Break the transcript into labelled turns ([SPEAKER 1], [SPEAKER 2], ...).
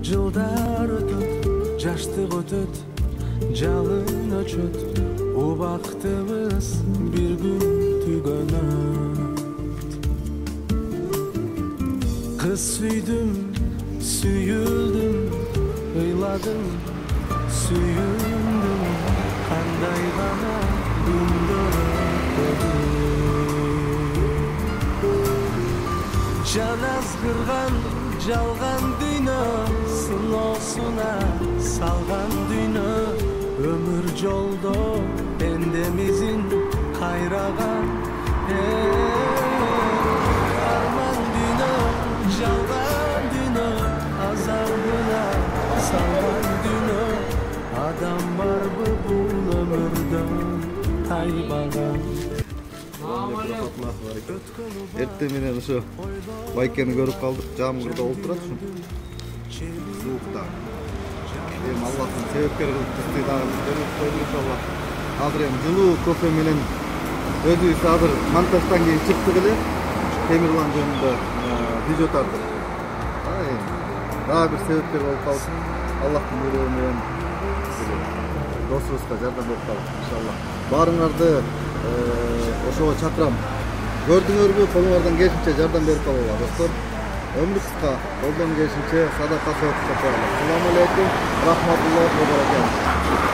[SPEAKER 1] Жылдар өтөт, жаштык өтөт, жалын өчөт, убактыбыз бир күн түгөнөт. Кыз сүйдүм, сүйүлдүм, ыйладым, сүйүндүм, кандай гана күндөр өтөдү. Жан азгырган, жалган дүйнө, сыноосуна салган дүйнө, өмүр жолдо пендемизин кайраган. Арман дүйнө, жалган дүйнө, азабына салган дүйнө, адам барбы бул өмүрдө тайбаган.
[SPEAKER 2] Эртең менен ошо байкени көрүп калдык, жамгырда олтурат ушу. Суукта. Эми Аллахтын себепкер кылып бизди дагы көрүп койду иншалла. Азыр эми жылуу кофе менен өзүбүз азыр монтаждан кийин чыктык эле. Темирлан жөнүндө видео тарттык. Дагы бир себепкер болуп калдык. Аллахтын буйругу менен досубузга жардам берип калдык иншалла. Баарыңарды ошого чакырам. Көрдүңөрбү, колуңардан келишинче жардам берип калыңар достор. Ömrü kısa, koldan geçince sadaka soğuk. Assalamu alaikum, rahmetullah ve berekatuhu.